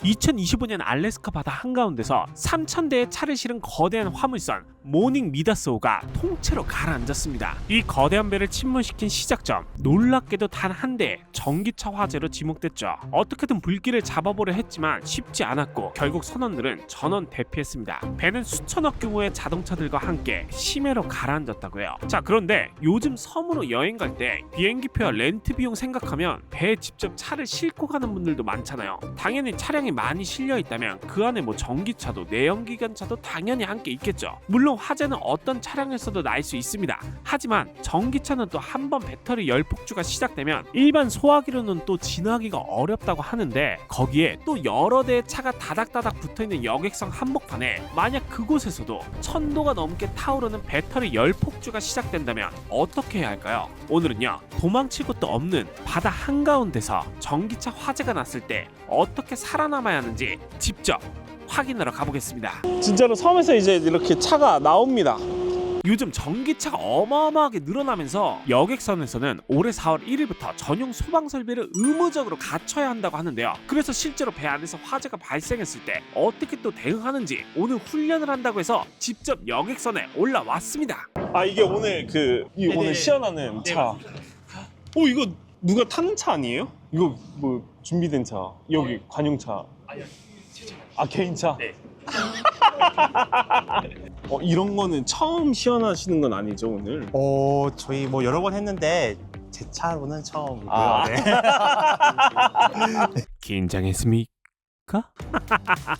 2025년 알래스카 바다 한가운데서 3,000대의 차를 실은 거대한 화물선 모닝 미다스호가 통째로 가라앉았습니다. 이 거대한 배를 침몰시킨 시작점, 놀랍게도 단 한 대의 전기차 화재로 지목됐죠. 어떻게든 불길을 잡아보려 했지만 쉽지 않았고 결국 선원들은 전원 대피했습니다. 배는 수천억 규모의 자동차들과 함께 심해로 가라앉았다고 해요. 자, 그런데 요즘 섬으로 여행 갈 때 비행기표와 렌트 비용 생각하면 배에 직접 차를 싣고 가는 분들도 많잖아요. 당연히 차량이 많이 실려 있다면 그 안에 뭐 전기차도 내연기관차도 당연히 함께 있겠죠. 물론 화재는 어떤 차량에서도 날 수 있습니다. 하지만 전기차는 또 한 번 배터리 열폭주가 시작되면 일반 소화기로는 또 지나기가 어렵다고 하는데, 거기에 또 여러 대의 차가 다닥다닥 붙어있는 여객선 한복판에 만약 그곳에서도 1000도가 넘게 타오르는 배터리 열폭주가 시작된다면 어떻게 해야 할까요? 오늘은요, 도망칠 곳도 없는 바다 한가운데서 전기차 화재가 났을 때 어떻게 살아남아야 하는지 직접 확인하러 가보겠습니다. 진짜로 섬에서 이제 이렇게 차가 나옵니다. 요즘 전기차가 어마어마하게 늘어나면서 여객선에서는 올해 4월 1일부터 전용 소방 설비를 의무적으로 갖춰야 한다고 하는데요. 그래서 실제로 배 안에서 화재가 발생했을 때 어떻게 또 대응하는지 오늘 훈련을 한다고 해서 직접 여객선에 올라왔습니다. 아, 이게 오늘 오늘 시연하는 차. 이거 누가 타는 차 아니에요? 이거 뭐 준비된 차. 여기 관용차. 아, 개인차? 네. 이런 거는 처음 시연하시는 건 아니죠, 오늘? 저희 뭐 여러 번 했는데 제 차로는 처음이고요. 아. 네. 긴장했습니까?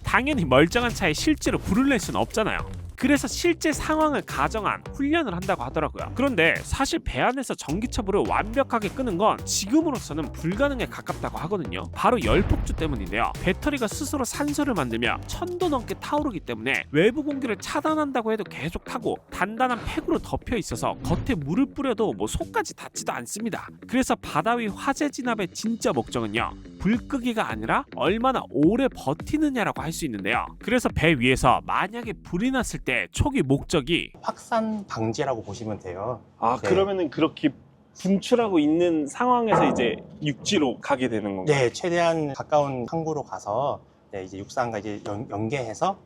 당연히 멀쩡한 차에 실제로 불을 낼 수는 없잖아요. 그래서 실제 상황을 가정한 훈련을 한다고 하더라고요. 그런데 사실 배 안에서 전기차 불을 완벽하게 끄는 건 지금으로서는 불가능에 가깝다고 하거든요. 바로 열폭주 때문인데요. 배터리가 스스로 산소를 만들며 1000도 넘게 타오르기 때문에 외부 공기를 차단한다고 해도 계속 타고 단단한 팩으로 덮여 있어서 겉에 물을 뿌려도 뭐 속까지 닿지도 않습니다. 그래서 바다 위 화재 진압의 진짜 목적은요, 불 끄기가 아니라 얼마나 오래 버티느냐라고 할 수 있는데요. 그래서 배 위에서 만약에 불이 났을 때 초기 목적이 확산 방지라고 보시면 돼요. 아, 네. 그러면은 그렇게 분출하고 있는 상황에서 이제 육지로 가게 되는 건가요? 네, 최대한 가까운 항구로 가서 이제 육상과 이제 연계해서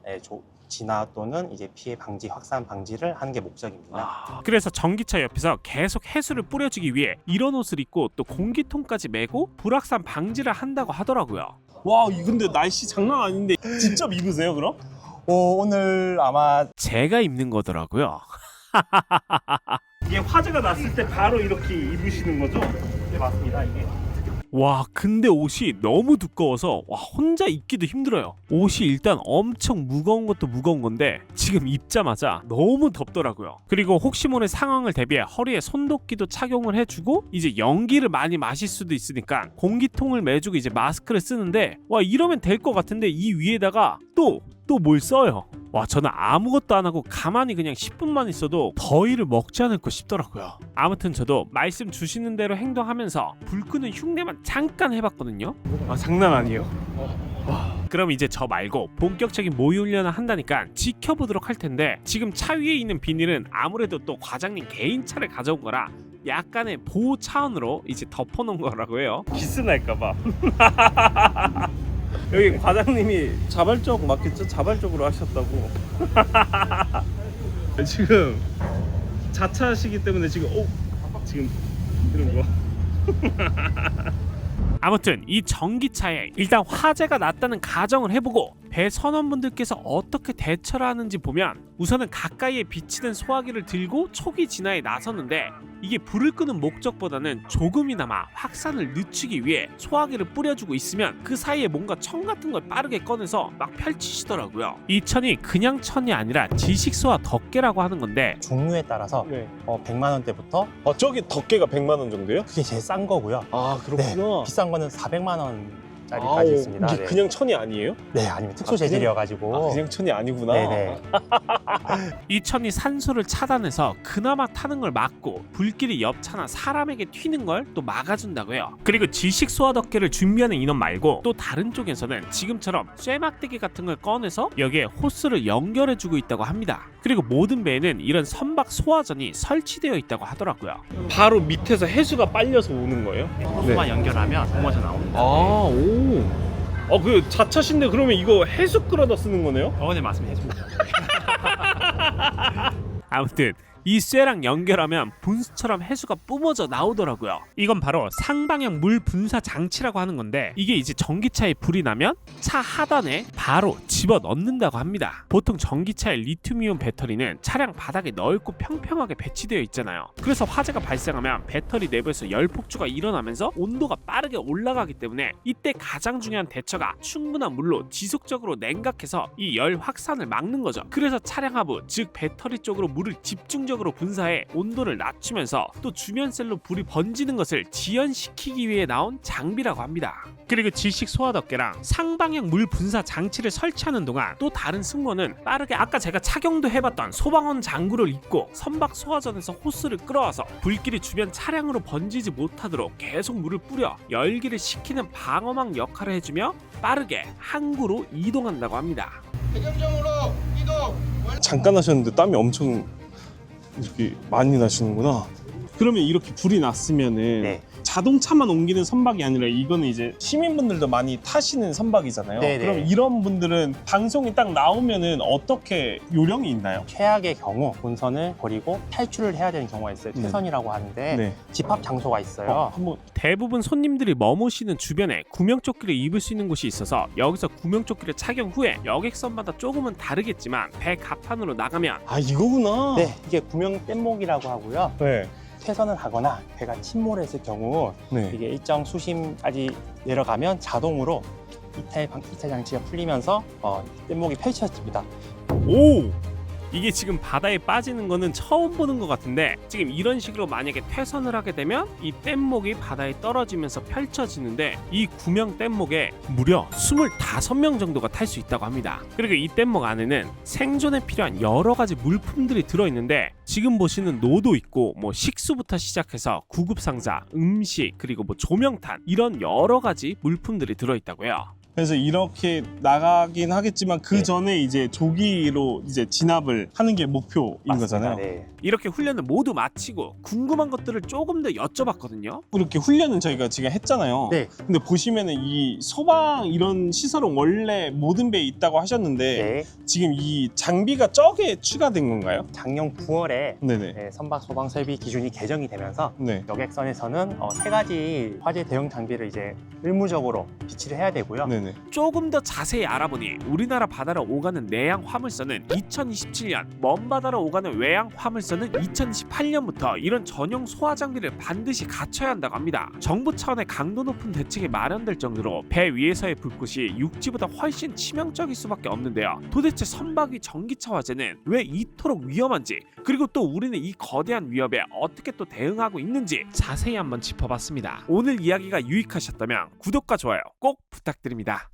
진화 또는 이제 피해 방지, 확산 방지를 하는 게 목적입니다. 그래서 전기차 옆에서 계속 해수를 뿌려주기 위해 이런 옷을 입고 또 공기통까지 메고 불확산 방지를 한다고 하더라고요. 와, 근데 날씨 장난 아닌데 직접 입으세요, 그럼? 오늘 아마 제가 입는 거더라고요. 이게 화재가 났을 때 바로 이렇게 입으시는 거죠? 네, 맞습니다. 이게 와, 근데 옷이 너무 두꺼워서 혼자 입기도 힘들어요. 옷이 일단 엄청 무거운 것도 무거운 건데 지금 입자마자 너무 덥더라고요. 그리고 혹시 모를 상황을 대비해 허리에 손도끼도 착용을 해주고, 이제 연기를 많이 마실 수도 있으니까 공기통을 매주고 이제 마스크를 쓰는데, 이러면 될 것 같은데 이 위에다가 또 뭘 써요. 저는 아무것도 안 하고 가만히 그냥 10분만 있어도 더위를 먹지 않을까 싶더라고요. 아무튼 저도 말씀 주시는 대로 행동하면서 불 끄는 흉내만 잠깐 해봤거든요. 아, 장난 아니에요. 그럼 이제 저 말고 본격적인 모의 훈련을 한다니까 지켜보도록 할 텐데, 지금 차 위에 있는 비닐은 아무래도 또 과장님 개인 차를 가져온 거라 약간의 보호 차원으로 이제 덮어놓은 거라고 해요. 기스 날까봐. 여기 과장님이 자발적 맞겠죠? 자발적으로 하셨다고. 지금 자차시기 때문에 지금 이런 거. 아무튼 이 전기차에 일단 화재가 났다는 가정을 해보고 배 선원분들께서 어떻게 대처를 하는지 보면, 우선은 가까이에 비치는 소화기를 들고 초기 진화에 나섰는데, 이게 불을 끄는 목적보다는 조금이나마 확산을 늦추기 위해 소화기를 뿌려주고 있으면 그 사이에 뭔가 천 같은 걸 빠르게 꺼내서 막 펼치시더라고요. 이 천이 그냥 천이 아니라 지식소와 덮개라고 하는 건데, 종류에 따라서 네. 100만 원대부터 저기 덮개가 100만 원 정도예요? 그게 제일 싼 거고요. 아, 그렇구나. 비싼 거는 400만 원짜리까지 있습니다. 이게 그냥 천이 아니에요? 네, 아니면 특수 재질이어가지고. 그냥 천이 아니구나. 네네. 이 천이 산소를 차단해서 그나마 타는 걸 막고 불길이 옆차나 사람에게 튀는 걸 또 막아준다고 해요. 그리고 지식 소화 덮개를 준비하는 인원 말고 또 다른 쪽에서는 지금처럼 쇠막대기 같은 걸 꺼내서 여기에 호스를 연결해주고 있다고 합니다. 그리고 모든 배에는 이런 선박 소화전이 설치되어 있다고 하더라고요. 바로 밑에서 해수가 빨려서 오는 거예요? 호수만 연결하면 넘어져 나옵니다. 아, 오. 그 자차신데 그러면 이거 해수 끌어다 쓰는 거네요? 네, 맞습니다. 해줍니다. 아무튼 이 쇠랑 연결하면 분수처럼 해수가 뿜어져 나오더라고요. 이건 바로 상방향 물 분사 장치라고 하는 건데 이게 이제 전기차에 불이 나면 차 하단에 바로 집어 넣는다고 합니다. 보통 전기차의 리튬이온 배터리는 차량 바닥에 넓고 평평하게 배치되어 있잖아요. 그래서 화재가 발생하면 배터리 내부에서 열 폭주가 일어나면서 온도가 빠르게 올라가기 때문에 이때 가장 중요한 대처가 충분한 물로 지속적으로 냉각해서 이 열 확산을 막는 거죠. 그래서 차량 하부 즉 배터리 쪽으로 물을 집중적으로 분사해 온도를 낮추면서 또 주변 셀로 불이 번지는 것을 지연시키기 위해 나온 장비라고 합니다. 그리고 질식 소화덮개랑 상방향 물 분사 장치를 설치하는 동안 또 다른 승무원은 빠르게 아까 제가 착용도 해봤던 소방원 장구를 입고 선박 소화전에서 호스를 끌어와서 불길이 주변 차량으로 번지지 못하도록 계속 물을 뿌려 열기를 식히는 방어막 역할을 해주며 빠르게 항구로 이동한다고 합니다. 대경정으로 이동. 잠깐 하셨는데 땀이 엄청 이렇게 많이 나시는구나. 그러면 이렇게 불이 났으면은 네. 자동차만 옮기는 선박이 아니라 이거는 이제 시민분들도 많이 타시는 선박이잖아요. 네네. 그럼 이런 분들은 방송이 딱 나오면은 어떻게 요령이 있나요? 최악의 경우 본선을 버리고 탈출을 해야 되는 경우가 있어요. 네. 퇴선이라고 하는데 네. 집합 장소가 있어요. 한번 대부분 손님들이 머무시는 주변에 구명조끼를 입을 수 있는 곳이 있어서 여기서 구명조끼를 착용 후에 여객선마다 조금은 다르겠지만 배 갑판으로 나가면 이거구나. 네, 이게 구명 뗏목이라고 하고요. 네. 퇴선을 하거나 배가 침몰했을 경우 네. 이게 일정 수심까지 내려가면 자동으로 이탈 장치가 풀리면서 뗏목이 펼쳐집니다. 오! 이게 지금 바다에 빠지는 거는 처음 보는 것 같은데 지금 이런 식으로 만약에 퇴선을 하게 되면 이 뗏목이 바다에 떨어지면서 펼쳐지는데 이 구명 뗏목에 무려 25명 정도가 탈 수 있다고 합니다. 그리고 이 뗏목 안에는 생존에 필요한 여러 가지 물품들이 들어있는데 지금 보시는 노도 있고 뭐 식수부터 시작해서 구급상자, 음식 그리고 뭐 조명탄 이런 여러 가지 물품들이 들어있다고요. 그래서 이렇게 나가긴 하겠지만 그 네. 전에 이제 조기로 이제 진압을 하는 게 목표인 거잖아요. 네. 이렇게 훈련을 모두 마치고 궁금한 것들을 조금 더 여쭤봤거든요. 이렇게 훈련은 저희가 지금 했잖아요. 네. 근데 보시면은 이 소방 이런 시설은 원래 모든 배에 있다고 하셨는데 네. 지금 이 장비가 저게 추가된 건가요? 작년 9월에 네네. 선박 소방 설비 기준이 개정이 되면서 네. 여객선에서는 3가지 화재 대응 장비를 이제 의무적으로 비치를 해야 되고요. 네네. 조금 더 자세히 알아보니 우리나라 바다로 오가는 내양 화물선은 2027년, 먼 바다로 오가는 외양 화물선은 2028년부터 이런 전용 소화 장비를 반드시 갖춰야 한다고 합니다. 정부 차원의 강도 높은 대책이 마련될 정도로 배 위에서의 불꽃이 육지보다 훨씬 치명적일 수밖에 없는데요. 도대체 선박 위 전기차 화재는 왜 이토록 위험한지, 그리고 또 우리는 이 거대한 위협에 어떻게 또 대응하고 있는지 자세히 한번 짚어봤습니다. 오늘 이야기가 유익하셨다면 구독과 좋아요 꼭 부탁드립니다.